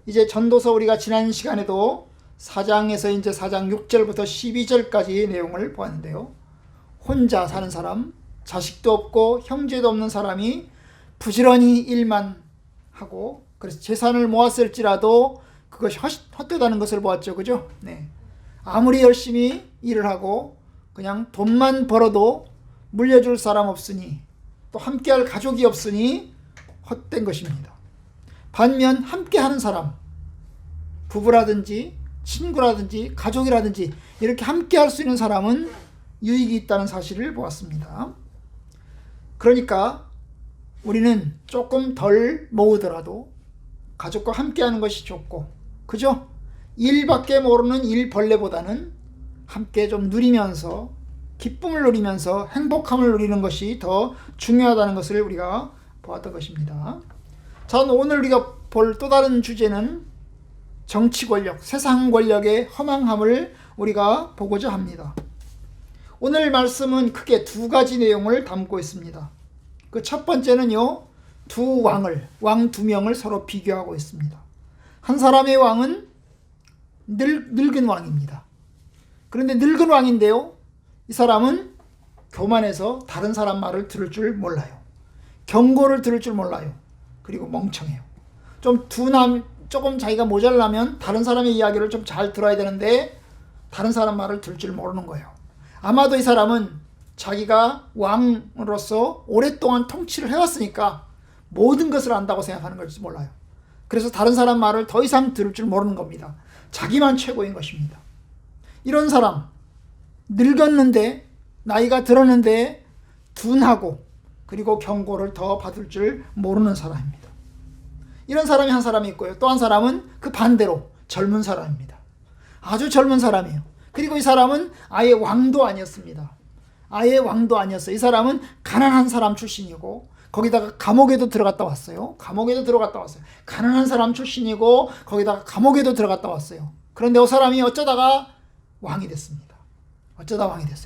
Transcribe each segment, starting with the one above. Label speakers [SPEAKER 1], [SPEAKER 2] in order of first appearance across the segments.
[SPEAKER 1] 이제 전도서 우리가 지난 시간에도 4장에서 이제 4장 6절부터 12절까지 내용을 보았는데요. 혼자 사는 사람, 자식도 없고 형제도 없는 사람이 부지런히 일만 하고, 그래서 재산을 모았을지라도 그것이 헛되다는 것을 보았죠. 그죠? 네. 아무리 열심히 일을 하고 그냥 돈만 벌어도 물려줄 사람 없으니, 또 함께할 가족이 없으니 헛된 것입니다. 반면 함께하는 사람, 부부라든지 친구라든지 가족이라든지 이렇게 함께할 수 있는 사람은 유익이 있다는 사실을 보았습니다. 그러니까 우리는 조금 덜 모으더라도 가족과 함께하는 것이 좋고, 그죠? 일밖에 모르는 일벌레보다는 함께 좀 누리면서, 기쁨을 누리면서 행복함을 누리는 것이 더 중요하다는 것을 우리가 보았던 것입니다. 자, 오늘 우리가 볼 또 다른 주제는 정치 권력, 세상 권력의 허망함을 우리가 보고자 합니다. 오늘 말씀은 크게 두 가지 내용을 담고 있습니다. 그 첫 번째는요, 왕 두 명을 서로 비교하고 있습니다. 한 사람의 왕은 늙은 왕입니다. 그런데 늙은 왕인데요, 이 사람은 교만해서 다른 사람 말을 들을 줄 몰라요. 경고를 들을 줄 몰라요. 그리고 멍청해요. 조금 자기가 모자라면 다른 사람의 이야기를 좀 잘 들어야 되는데 다른 사람 말을 들을 줄 모르는 거예요. 아마도 이 사람은 자기가 왕으로서 오랫동안 통치를 해왔으니까 모든 것을 안다고 생각하는 걸지 몰라요. 그래서 다른 사람 말을 더 이상 들을 줄 모르는 겁니다. 자기만 최고인 것입니다. 이런 사람, 늙었는데, 나이가 들었는데 둔하고, 그리고 경고를 더 받을 줄 모르는 사람입니다. 이런 사람이 한 사람이 있고요. 또 한 사람은 그 반대로 젊은 사람입니다. 아주 젊은 사람이에요. 그리고 이 사람은 아예 왕도 아니었습니다. 아예 왕도 아니었어요. 이 사람은 가난한 사람 출신이고, 거기다가 감옥에도 들어갔다 왔어요. 가난한 사람 출신이고 거기다가 감옥에도 들어갔다 왔어요. 그런데 이 사람이 어쩌다가 왕이 됐습니다.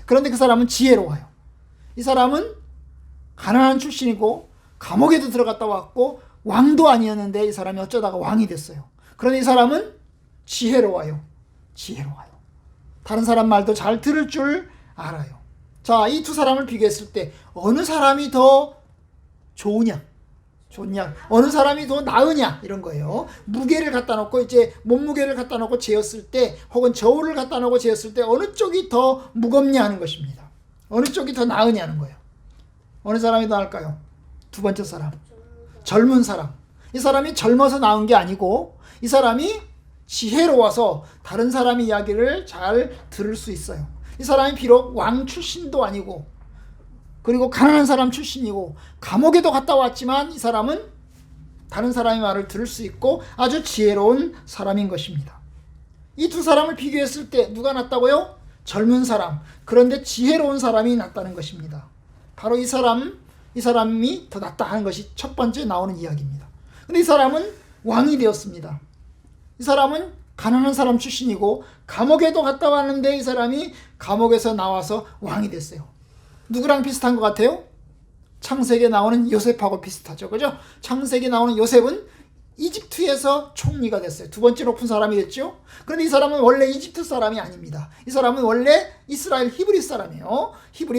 [SPEAKER 1] 그런데 그 사람은 지혜로워요. 이 사람은 가난한 출신이고 감옥에도 들어갔다 왔고 왕도 아니었는데 이 사람이 어쩌다가 왕이 됐어요. 그런데 이 사람은 지혜로워요. 다른 사람 말도 잘 들을 줄 알아요. 자, 이 두 사람을 비교했을 때 어느 사람이 더 좋냐, 어느 사람이 더 나으냐, 이런 거예요. 무게를 갖다 놓고, 이제 몸무게를 갖다 놓고 재었을 때, 혹은 저울을 갖다 놓고 재었을 때 어느 쪽이 더 무겁냐 하는 것입니다. 어느 쪽이 더 나으냐는 거예요. 어느 사람이 더 나을까요? 두 번째 사람, 젊은 사람. 이 사람이 젊어서 나은 게 아니고 이 사람이 지혜로워서 다른 사람의 이야기를 잘 들을 수 있어요. 이 사람이 비록 왕 출신도 아니고, 그리고 가난한 사람 출신이고 감옥에도 갔다 왔지만 이 사람은 다른 사람의 말을 들을 수 있고 아주 지혜로운 사람인 것입니다. 이 두 사람을 비교했을 때 누가 낫다고요? 젊은 사람, 그런데 지혜로운 사람이 낫다는 것입니다. 바로 이 사람이 더 낫다 하는 것이 첫 번째 나오는 이야기입니다. 근데 이 사람은 왕이 되었습니다. 이 사람은 가난한 사람 출신이고 감옥에도 갔다 왔는데 이 사람이 감옥에서 나와서 왕이 됐어요. 누구랑 비슷한 것 같아요? 창세기에 나오는 요셉하고 비슷하죠. 그죠? 창세기에 나오는 요셉은 이집트에서 총리가 됐어요. 두 번째 높은 사람이 됐죠. 그런데 이 사람은 원래 이집트 사람이 아닙니다. 이 사람은 원래 이스라엘 히브리 사람이에요.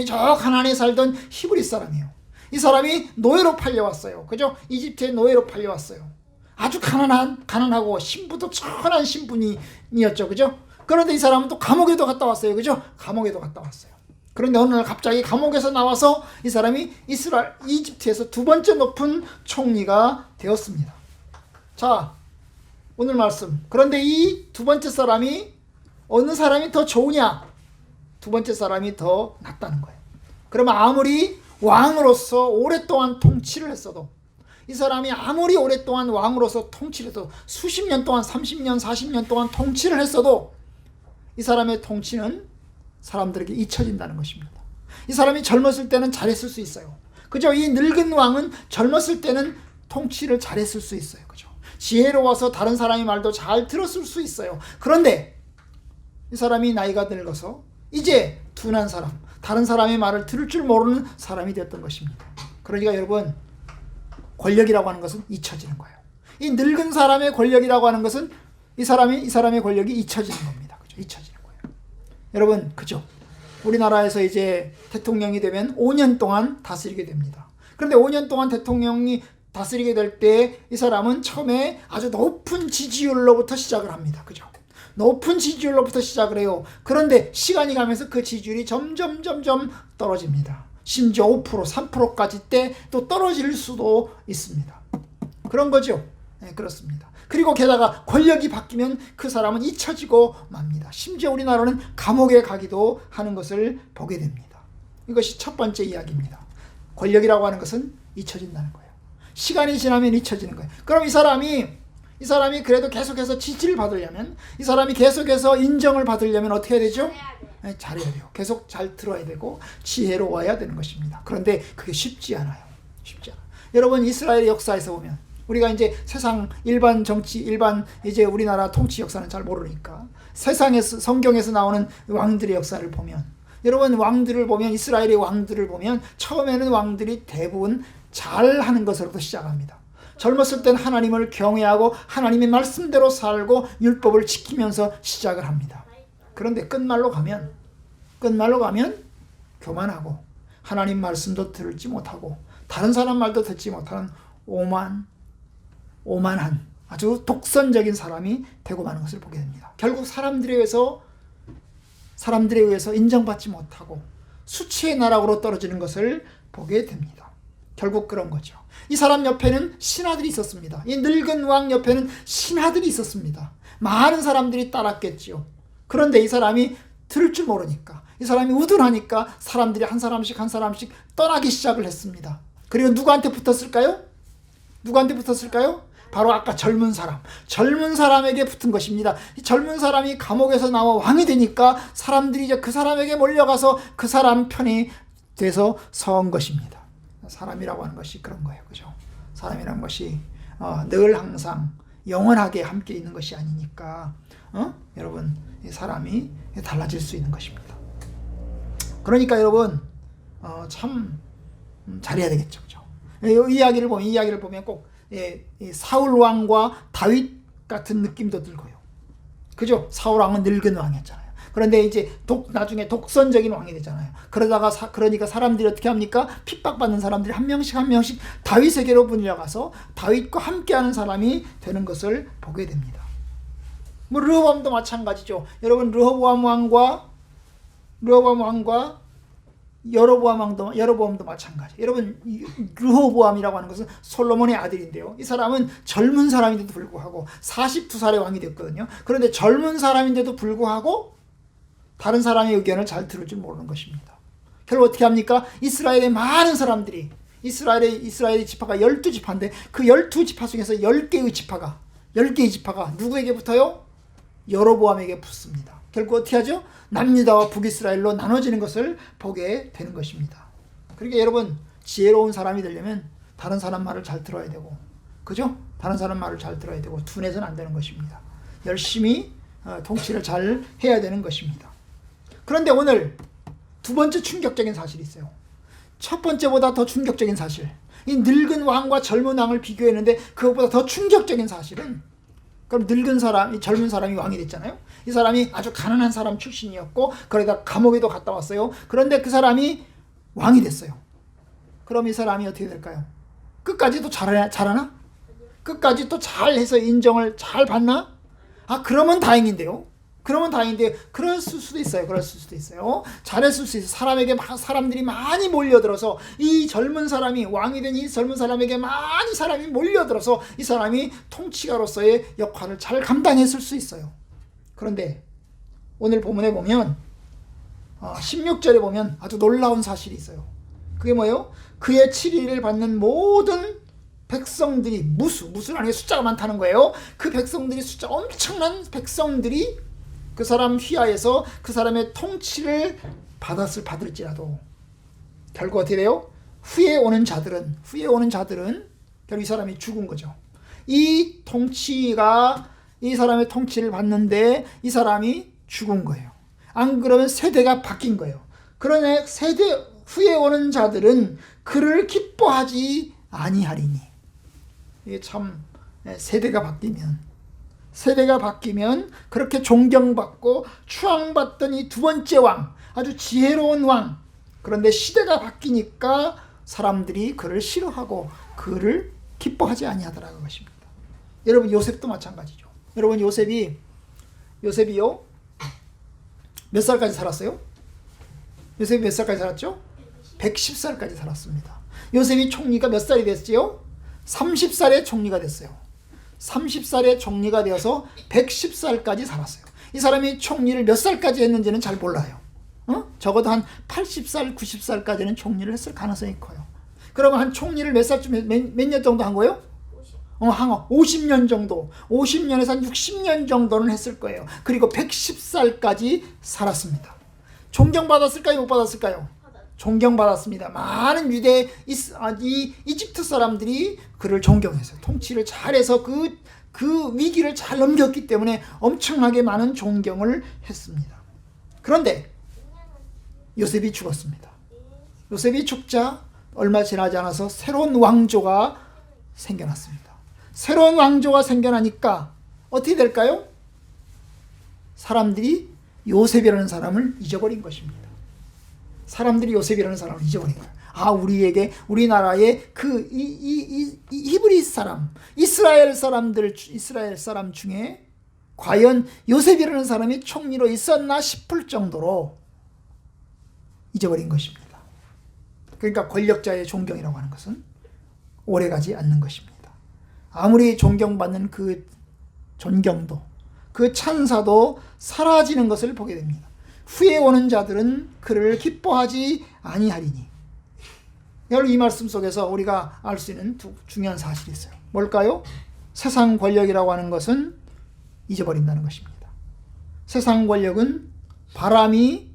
[SPEAKER 1] 저 가나안에 살던 히브리 사람이에요. 이 사람이 노예로 팔려왔어요. 그죠? 이집트에 노예로 팔려왔어요. 아주 가난하고 신부도 천한 신분이었죠. 그죠? 그런데 이 사람은 또 감옥에도 갔다 왔어요. 그죠? 그런데 어느 날 갑자기 감옥에서 나와서 이 사람이 이집트에서 두 번째 높은 총리가 되었습니다. 자, 오늘 말씀. 그런데 이 두 번째 사람이 어느 사람이 더 좋으냐? 두 번째 사람이 더 낫다는 거예요. 그러면 아무리 왕으로서 오랫동안 통치를 했어도, 이 사람이 아무리 오랫동안 왕으로서 통치를 해도 수십 년 동안 30년, 40년 동안 통치를 했어도 이 사람의 통치는 사람들에게 잊혀진다는 것입니다. 이 사람이 젊었을 때는 잘했을 수 있어요. 그죠? 이 늙은 왕은 젊었을 때는 통치를 잘했을 수 있어요. 그죠? 지혜로워서 다른 사람의 말도 잘 들었을 수 있어요. 그런데 이 사람이 나이가 늙어서 이제 둔한 사람, 다른 사람의 말을 들을 줄 모르는 사람이 되었던 것입니다. 그러니까 여러분, 권력이라고 하는 것은 잊혀지는 거예요. 이 늙은 사람의 권력이라고 하는 것은 이 사람의 권력이 잊혀지는 겁니다. 그죠? 잊혀지는 거예요. 여러분, 그죠? 우리나라에서 이제 대통령이 되면 5년 동안 다스리게 됩니다. 그런데 5년 동안 대통령이 다스리게 될 때 이 사람은 처음에 아주 높은 지지율로부터 시작을 합니다. 그죠? 높은 지지율로부터 시작을 해요. 그런데 시간이 가면서 그 지지율이 점점 떨어집니다. 심지어 5%, 3%까지 때 또 떨어질 수도 있습니다. 그런 거죠. 네, 그렇습니다. 그리고 게다가 권력이 바뀌면 그 사람은 잊혀지고 맙니다. 심지어 우리나라는 감옥에 가기도 하는 것을 보게 됩니다. 이것이 첫 번째 이야기입니다. 권력이라고 하는 것은 잊혀진다는 거예요. 시간이 지나면 잊혀지는 거예요. 그럼 이 사람이 그래도 계속해서 지지를 받으려면, 이 사람이 계속해서 인정을 받으려면 어떻게 해야 되죠? 네, 잘해야 돼요. 계속 잘 들어야 되고 지혜로워야 되는 것입니다. 그런데 그게 쉽지 않아요. 쉽지 않아요. 여러분, 이스라엘의 역사에서 보면, 우리가 이제 세상 일반 정치, 일반 이제 우리나라 통치 역사는 잘 모르니까 세상에서, 성경에서 나오는 왕들의 역사를 보면, 여러분, 왕들을 보면, 이스라엘의 왕들을 보면 처음에는 왕들이 대부분 잘하는 것으로부터 시작합니다. 젊었을 땐 하나님을 경외하고 하나님의 말씀대로 살고 율법을 지키면서 시작을 합니다. 그런데 끝말로 가면 교만하고 하나님 말씀도 들지 못하고 다른 사람 말도 듣지 못하는 오만한 아주 독선적인 사람이 되고 마는 것을 보게 됩니다. 결국 사람들에 의해서 인정받지 못하고 수치의 나락으로 떨어지는 것을 보게 됩니다. 결국 그런 거죠. 이 사람 옆에는 신하들이 있었습니다. 이 늙은 왕 옆에는 신하들이 있었습니다. 많은 사람들이 따랐겠지요. 그런데 이 사람이 들을 줄 모르니까, 이 사람이 우둔하니까 사람들이 한 사람씩 떠나기 시작을 했습니다. 그리고 누구한테 붙었을까요? 바로 아까 젊은 사람에게 붙은 것입니다. 이 젊은 사람이 감옥에서 나와 왕이 되니까 사람들이 이제 그 사람에게 몰려가서 그 사람 편이 돼서 선 것입니다. 사람이라고 하는 것이 그런 거예요. 그죠? 사람이라는 것이 늘 항상 영원하게 함께 있는 것이 아니니까 여러분, 사람이 달라질 수 있는 것입니다. 그러니까 여러분, 참 잘해야 되겠죠. 그죠? 이 이야기를 보면 꼭 사울 왕과 다윗 같은 느낌도 들고요. 그죠? 사울 왕은 늙은 왕이었잖아요. 그런데 이제 나중에 독선적인 왕이 되잖아요. 그러니까 사람들이 어떻게 합니까? 핍박받는 사람들이 한 명씩 다윗에게로 분려가서 다윗과 함께하는 사람이 되는 것을 보게 됩니다. 르호보암도 마찬가지죠. 여러분, 르호보암 왕과 여로보암도 마찬가지. 여러분, 르호보암이라고 하는 것은 솔로몬의 아들인데요. 이 사람은 젊은 사람인데도 불구하고 42살의 왕이 됐거든요. 그런데 젊은 사람인데도 불구하고 다른 사람의 의견을 잘 들을 줄 모르는 것입니다. 결국 어떻게 합니까? 이스라엘의 많은 사람들이, 이스라엘의 지파가 12지파인데 그 12지파 중에서 10개의 지파가 누구에게 붙어요? 여로보암에게 붙습니다. 결국 어떻게 하죠? 남유다와 북이스라엘로 나눠지는 것을 보게 되는 것입니다. 그러니까 여러분, 지혜로운 사람이 되려면 다른 사람 말을 잘 들어야 되고, 그죠? 다른 사람 말을 잘 들어야 되고 둔해서는 안 되는 것입니다. 열심히 통치를 잘 해야 되는 것입니다. 그런데 오늘 두 번째 충격적인 사실이 있어요. 첫 번째보다 더 충격적인 사실. 이 늙은 왕과 젊은 왕을 비교했는데 그것보다 더 충격적인 사실은, 그럼 이 젊은 사람이 왕이 됐잖아요. 이 사람이 아주 가난한 사람 출신이었고 그러다 감옥에도 갔다 왔어요. 그런데 그 사람이 왕이 됐어요. 그럼 이 사람이 어떻게 될까요? 끝까지 또 잘하나? 끝까지 또 잘해서 인정을 잘 받나? 그러면 다행인데요. 그럴 수도 있어요. 잘했을 수 있어요. 사람들이 많이 몰려들어서 이 젊은 사람이 왕이 된 이 젊은 사람에게 많이 사람이 몰려들어서 이 사람이 통치가로서의 역할을 잘 감당했을 수 있어요. 그런데 오늘 본문에 보면 16절에 보면 아주 놀라운 사실이 있어요. 그게 뭐예요? 그의 7일을 받는 모든 백성들이 무수라는 게 숫자가 많다는 거예요. 그 백성들이 엄청난 백성들이 그 사람 휘하에서 그 사람의 통치를 받을지라도 결국 어떻게 돼요? 후에 오는 자들은 결국 이 사람이 죽은 거죠. 이 사람의 통치를 받는데 이 사람이 죽은 거예요. 안 그러면 세대가 바뀐 거예요. 그러나 세대 후에 오는 자들은 그를 기뻐하지 아니하리니. 이게 참 세대가 바뀌면 그렇게 존경받고 추앙받던 이 두 번째 왕, 아주 지혜로운 왕, 그런데 시대가 바뀌니까 사람들이 그를 싫어하고 그를 기뻐하지 아니하더라는 것입니다. 여러분, 요셉도 마찬가지죠. 여러분, 요셉이요 몇 살까지 살았어요? 요셉이 몇 살까지 살았죠? 110살까지 살았습니다. 요셉이 총리가 몇 살이 됐지요? 30살에 총리가 됐어요. 30살에 총리가 되어서 110살까지 살았어요. 이 사람이 총리를 몇 살까지 했는지는 잘 몰라요. 적어도 한 80살, 90살까지는 총리를 했을 가능성이 커요. 그러면 한 총리를 몇 살쯤, 몇 년 정도 한 거예요? 50년 정도, 50년에서 한 60년 정도는 했을 거예요. 그리고 110살까지 살았습니다. 존경받았을까요? 못 받았을까요? 존경받았습니다. 많은 이집트 사람들이 그를 존경했어요. 통치를 잘해서 그 위기를 잘 넘겼기 때문에 엄청나게 많은 존경을 했습니다. 그런데 요셉이 죽었습니다. 요셉이 죽자 얼마 지나지 않아서 새로운 왕조가 생겨났습니다. 새로운 왕조가 생겨나니까 어떻게 될까요? 사람들이 요셉이라는 사람을 잊어버린 것입니다. 사람들이 요셉이라는 사람을 잊어버린 거예요. 우리나라의 히브리 사람, 이스라엘 사람 중에 과연 요셉이라는 사람이 총리로 있었나 싶을 정도로 잊어버린 것입니다. 그러니까 권력자의 존경이라고 하는 것은 오래가지 않는 것입니다. 아무리 존경받는 그 존경도, 그 찬사도 사라지는 것을 보게 됩니다. 후에 오는 자들은 그를 기뻐하지 아니하리니. 여러분, 이 말씀 속에서 우리가 알 수 있는 두 중요한 사실이 있어요. 뭘까요? 세상 권력이라고 하는 것은 잊어버린다는 것입니다. 세상 권력은 바람이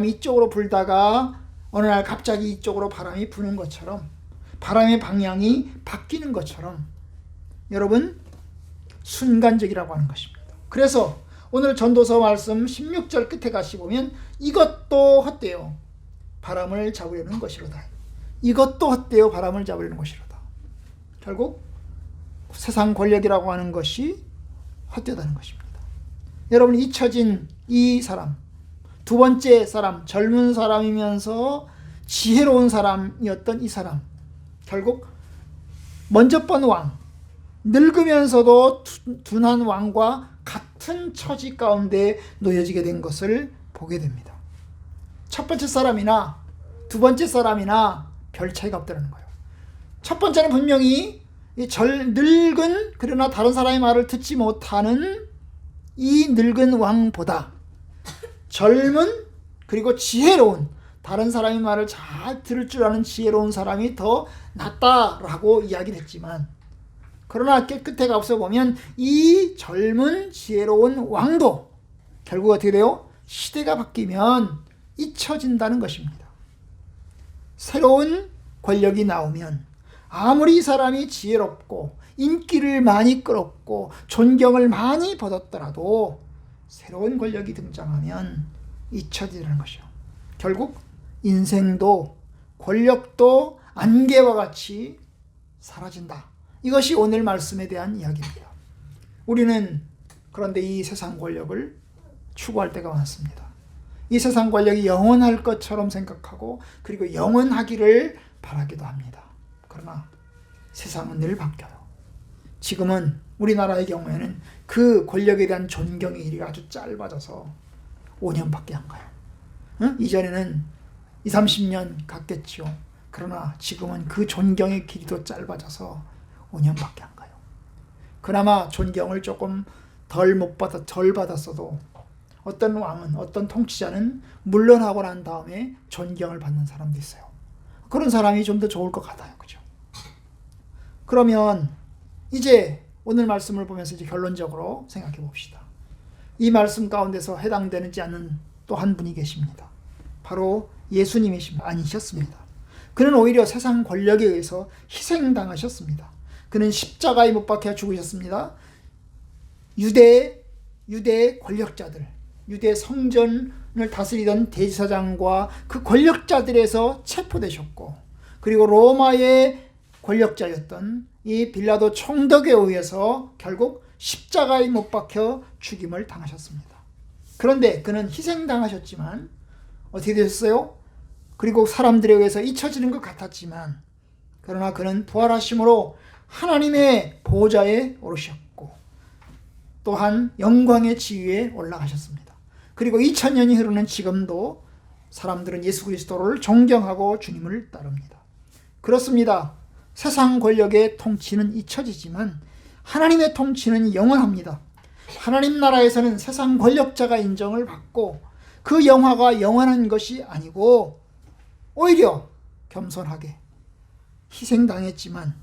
[SPEAKER 1] 이쪽으로 불다가 어느 날 갑자기 이쪽으로 바람이 부는 것처럼, 바람의 방향이 바뀌는 것처럼 여러분, 순간적이라고 하는 것입니다. 그래서 오늘 전도서 말씀 16절 끝에 가시 보면 이것도 헛되요 바람을 잡으려는 것이로다. 이것도 헛되요 바람을 잡으려는 것이로다. 결국 세상 권력이라고 하는 것이 헛되다는 것입니다. 여러분, 잊혀진 이 사람, 두 번째 사람, 젊은 사람이면서 지혜로운 사람이었던 이 사람, 결국 먼저 번 왕, 늙으면서도 둔한 왕과 같은 처지 가운데 놓여지게 된 것을 보게 됩니다. 첫 번째 사람이나 두 번째 사람이나 별 차이가 없다는 거예요. 첫 번째는 분명히 늙은, 그러나 다른 사람의 말을 듣지 못하는 이 늙은 왕보다 젊은, 그리고 지혜로운, 다른 사람의 말을 잘 들을 줄 아는 지혜로운 사람이 더 낫다라고 이야기를 했지만, 그러나 끝에 가서 보면 이 젊은 지혜로운 왕도 결국 어떻게 돼요? 시대가 바뀌면 잊혀진다는 것입니다. 새로운 권력이 나오면 아무리 이 사람이 지혜롭고 인기를 많이 끌었고 존경을 많이 받았더라도 새로운 권력이 등장하면 잊혀지는 것이요. 결국 인생도 권력도 안개와 같이 사라진다. 이것이 오늘 말씀에 대한 이야기입니다. 우리는 그런데 이 세상 권력을 추구할 때가 많습니다. 이 세상 권력이 영원할 것처럼 생각하고 그리고 영원하기를 바라기도 합니다. 그러나 세상은 늘 바뀌어요. 지금은 우리나라의 경우에는 그 권력에 대한 존경의 일이 아주 짧아져서 5년밖에 안 가요. 이전에는 20, 30년 갔겠죠. 그러나 지금은 그 존경의 길이도 짧아져서 5년밖에 안 가요. 그나마 존경을 조금 덜 받았어도 어떤 왕은, 어떤 통치자는 물러나고 난 다음에 존경을 받는 사람도 있어요. 그런 사람이 좀 더 좋을 것 같아요. 그죠? 그러면 이제 오늘 말씀을 보면서 이제 결론적으로 생각해 봅시다. 이 말씀 가운데서 해당되지 않는 또 한 분이 계십니다. 바로 아니셨습니다. 그는 오히려 세상 권력에 의해서 희생당하셨습니다. 그는 십자가에 못 박혀 죽으셨습니다. 유대 권력자들, 유대 성전을 다스리던 대제사장과 그 권력자들에서 체포되셨고, 그리고 로마의 권력자였던 이 빌라도 총독에 의해서 결국 십자가에 못 박혀 죽임을 당하셨습니다. 그런데 그는 희생당하셨지만 어떻게 되셨어요? 그리고 사람들에 의해서 잊혀지는 것 같았지만 그러나 그는 부활하심으로 하나님의 보좌에 오르셨고 또한 영광의 지위에 올라가셨습니다. 그리고 2000년이 흐르는 지금도 사람들은 예수 그리스도를 존경하고 주님을 따릅니다. 그렇습니다. 세상 권력의 통치는 잊혀지지만 하나님의 통치는 영원합니다. 하나님 나라에서는 세상 권력자가 인정을 받고 그 영화가 영원한 것이 아니고 오히려 겸손하게 희생당했지만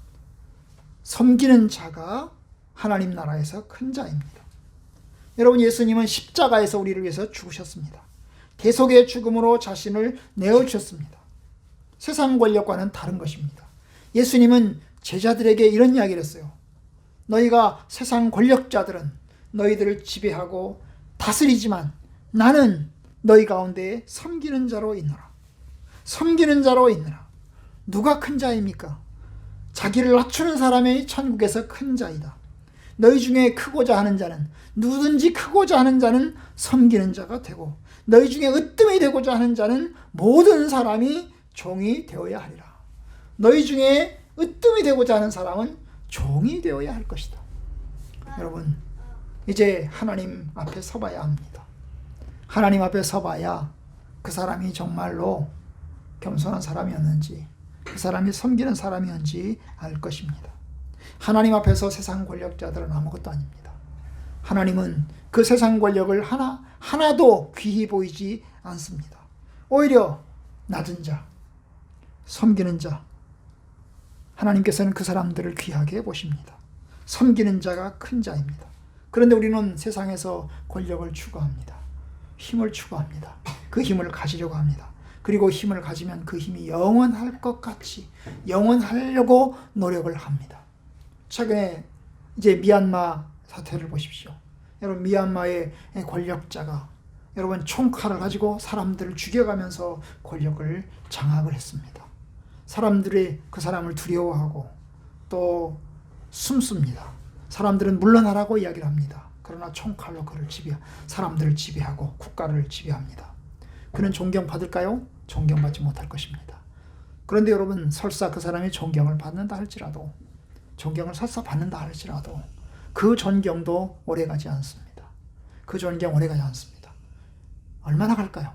[SPEAKER 1] 섬기는 자가 하나님 나라에서 큰 자입니다. 여러분, 예수님은 십자가에서 우리를 위해서 죽으셨습니다. 대속의 죽음으로 자신을 내어주셨습니다. 세상 권력과는 다른 것입니다. 예수님은 제자들에게 이런 이야기를 했어요. 너희가 세상 권력자들은 너희들을 지배하고 다스리지만 나는 너희 가운데 섬기는 자로 있노라. 섬기는 자로 있노라. 누가 큰 자입니까? 자기를 낮추는 사람이 천국에서 큰 자이다. 너희 중에 크고자 하는 자는 누구든지 크고자 하는 자는 섬기는 자가 되고 너희 중에 으뜸이 되고자 하는 자는 모든 사람이 종이 되어야 하리라. 너희 중에 으뜸이 되고자 하는 사람은 종이 되어야 할 것이다. 여러분, 이제 하나님 앞에 서봐야 합니다. 하나님 앞에 서봐야 그 사람이 정말로 겸손한 사람이었는지 그 사람이 섬기는 사람이었는지 알 것입니다. 하나님 앞에서 세상 권력자들은 아무것도 아닙니다. 하나님은 그 세상 권력을 하나도 귀히 보이지 않습니다. 오히려 낮은 자, 섬기는 자, 하나님께서는 그 사람들을 귀하게 보십니다. 섬기는 자가 큰 자입니다. 그런데 우리는 세상에서 권력을 추구합니다. 힘을 추구합니다. 그 힘을 가지려고 합니다. 그리고 힘을 가지면 그 힘이 영원할 것 같이 영원하려고 노력을 합니다. 최근에 이제 미얀마 사태를 보십시오. 여러분, 미얀마의 권력자가 여러분 총칼을 가지고 사람들을 죽여가면서 권력을 장악을 했습니다. 사람들이 그 사람을 두려워하고 또 숨습니다. 사람들은 물러나라고 이야기를 합니다. 그러나 총칼로 사람들을 지배하고 국가를 지배합니다. 그는 존경받을까요? 존경받지 못할 것입니다. 그런데 여러분, 설사 그 사람이 존경을 받는다 할지라도 그 존경도 오래가지 않습니다. 그 존경 오래가지 않습니다. 얼마나 갈까요?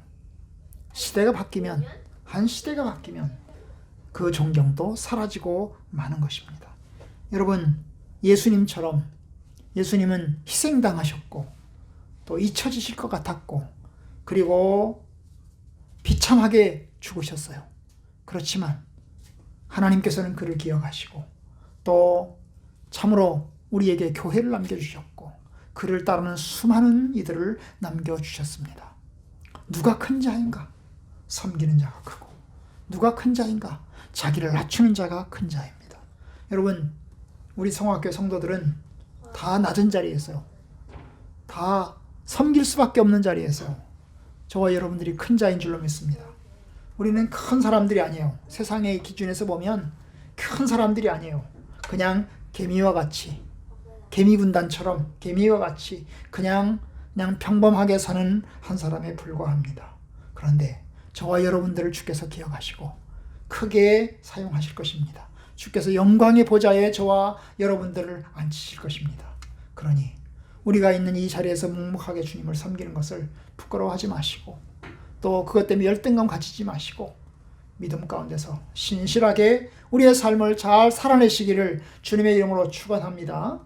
[SPEAKER 1] 한 시대가 바뀌면 그 존경도 사라지고 마는 것입니다. 여러분, 예수님처럼 예수님은 희생당하셨고 또 잊혀지실 것 같았고 그리고 비참하게 죽으셨어요. 그렇지만 하나님께서는 그를 기억하시고 또 참으로 우리에게 교회를 남겨주셨고 그를 따르는 수많은 이들을 남겨주셨습니다. 누가 큰 자인가? 섬기는 자가 크고 누가 큰 자인가? 자기를 낮추는 자가 큰 자입니다. 여러분, 우리 성화학교 성도들은 다 낮은 자리에 있어요. 다 섬길 수밖에 없는 자리에 있어요. 저와 여러분들이 큰 자인 줄로 믿습니다. 우리는 큰 사람들이 아니에요. 세상의 기준에서 보면 큰 사람들이 아니에요. 그냥 개미와 같이, 개미 군단처럼 개미와 같이 그냥 평범하게 사는 한 사람에 불과합니다. 그런데 저와 여러분들을 주께서 기억하시고 크게 사용하실 것입니다. 주께서 영광의 보좌에 저와 여러분들을 앉히실 것입니다. 그러니 우리가 있는 이 자리에서 묵묵하게 주님을 섬기는 것을 부끄러워하지 마시고 또 그것 때문에 열등감 가지지 마시고 믿음 가운데서 신실하게 우리의 삶을 잘 살아내시기를 주님의 이름으로 축원합니다.